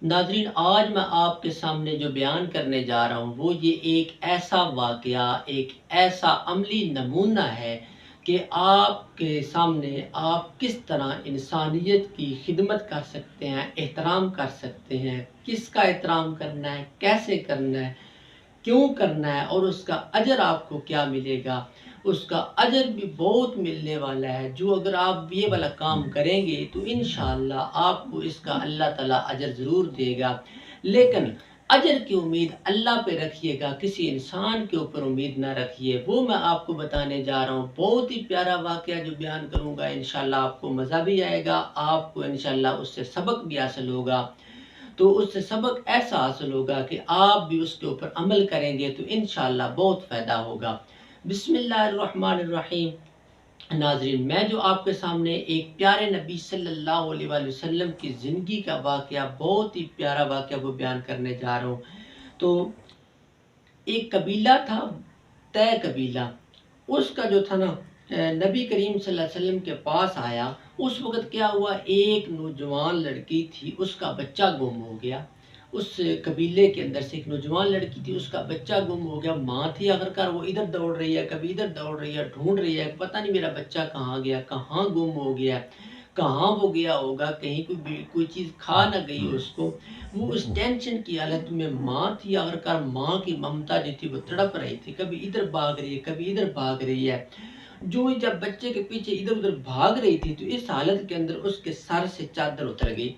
ناظرین، آج میں آپ کے سامنے جو بیان کرنے جا رہا ہوں وہ یہ ایک ایسا واقعہ، ایک ایسا عملی نمونہ ہے کہ آپ کے سامنے آپ کس طرح انسانیت کی خدمت کر سکتے ہیں، احترام کر سکتے ہیں، کس کا احترام کرنا ہے، کیسے کرنا ہے، کیوں کرنا ہے، اور اس کا اجر آپ کو کیا ملے گا۔ اس کا اجر بھی بہت ملنے والا ہے۔ جو اگر آپ یہ والا کام کریں گے تو انشاءاللہ آپ کو اس کا اللہ تعالیٰ اجر ضرور دے گا، لیکن اجر کی امید اللہ پہ رکھیے گا، کسی انسان کے اوپر امید نہ رکھیے۔ وہ میں آپ کو بتانے جا رہا ہوں، بہت ہی پیارا واقعہ جو بیان کروں گا، انشاءاللہ آپ کو مزہ بھی آئے گا، آپ کو انشاءاللہ اس سے سبق بھی حاصل ہوگا۔ تو اس سے سبق ایسا حاصل ہوگا کہ آپ بھی اس کے اوپر عمل کریں گے تو انشاءاللہ بہت فائدہ ہوگا۔ بسم اللہ الرحمن الرحیم۔ ناظرین، میں جو آپ کے سامنے ایک پیارے نبی صلی اللہ علیہ وآلہ وسلم کی زندگی کا واقعہ، بہت ہی پیارا واقعہ وہ بیان کرنے جا رہا ہوں۔ تو ایک قبیلہ تھا، طے قبیلہ۔ اس کا جو تھا نا، نبی کریم صلی اللہ علیہ وسلم کے پاس آیا۔ اس وقت کیا ہوا، ایک نوجوان لڑکی تھی، اس کا بچہ گم ہو گیا۔ اس قبیلے کے اندر سے ایک نوجوان لڑکی تھی، اس کا بچہ گم ہو گیا۔ ماں تھی آخرکار، وہ ادھر دوڑ رہی ہے، کبھی ادھر دوڑ رہی ہے، ڈھونڈ رہی ہے، پتہ نہیں میرا بچہ کہاں گیا، کہاں گم ہو گیا، کہاں وہ گیا ہوگا، کہیں کوئی چیز کھا نہ گئی اس کو۔ وہ اس ٹینشن کی حالت میں ماں تھی آخرکار، ماں کی ممتا جو تھی وہ تڑپ رہی تھی، کبھی ادھر بھاگ رہی ہے، کبھی ادھر بھاگ رہی ہے۔ جو ہی جب بچے کے پیچھے ادھر ادھر بھاگ رہی تھی تو اس حالت کے اندر اس کے سر سے چادر اتر گئی۔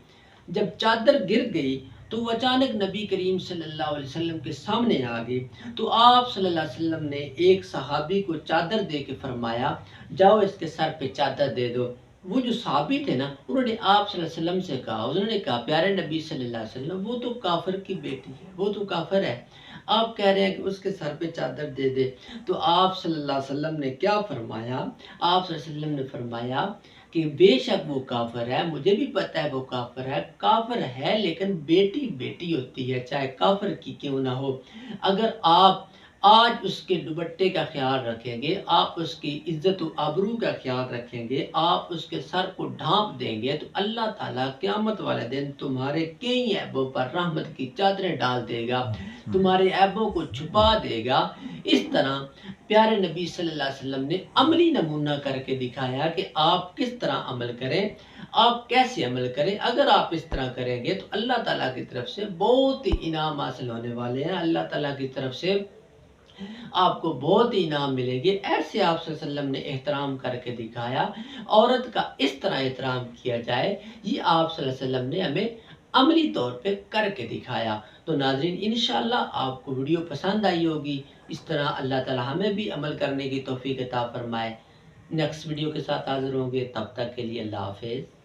جب چادر گر گئی تو وہ اچانک نبی کریم صلی اللہ علیہ وسلم کے سامنے آ گئی۔ تو آپ صلی اللہ علیہ وسلم نے ایک صحابی کو چادر دے کے فرمایا، جاؤ اس کے سر پہ چادر دے دو۔ وہ جو صحابی تھے نا، انہوں نے آپ صلی اللہ علیہ وسلم سے کہا، انہوں نے کہا پیارے نبی صلی اللہ علیہ وسلم، وہ تو کافر کی بیٹی ہے، وہ تو کافر ہے، آپ کہہ رہے ہیں کہ اس کے سر پہ چادر دے دے۔ تو آپ صلی اللہ علیہ وسلم نے کیا فرمایا؟ آپ صلی اللہ علیہ وسلم نے فرمایا کہ بے شک وہ کافر ہے، مجھے بھی پتہ ہے وہ کافر ہے لیکن بیٹی بیٹی ہوتی ہے، چاہے کافر کی کیوں نہ ہو۔ اگر آپ آج اس کے دوپٹے کا خیال رکھیں گے، آپ اس کی عزت و آبرو کا خیال رکھیں گے، آپ اس کے سر کو ڈھانپ دیں گے تو اللہ تعالیٰ قیامت والے دن تمہارے کئی عیبوں پر رحمت کی چادریں ڈال دے گا، تمہارے عیبوں کو چھپا دے گا۔ اس طرح پیارے نبی صلی اللہ علیہ وسلم نے عملی نمونہ کر کے دکھایا کہ آپ کس طرح عمل کریں، آپ کیسے عمل کریں۔ اگر آپ اس طرح کریں گے تو اللہ تعالیٰ کی طرف سے بہت ہی انعام حاصل ہونے والے ہیں، اللہ تعالیٰ کی طرف سے آپ کو بہت ہی انعام ملیں گے۔ ایسے آپ صلی اللہ علیہ وسلم نے احترام کر کے دکھایا، عورت کا اس طرح احترام کیا جائے، یہ آپ صلی اللہ علیہ وسلم نے ہمیں عملی طور پہ کر کے دکھایا۔ تو ناظرین، انشاءاللہ آپ کو ویڈیو پسند آئی ہوگی۔ اس طرح اللہ تعالیٰ ہمیں بھی عمل کرنے کی توفیق عطا فرمائے۔ نیکسٹ ویڈیو کے ساتھ حاضر ہوں گے، تب تک کے لیے اللہ حافظ۔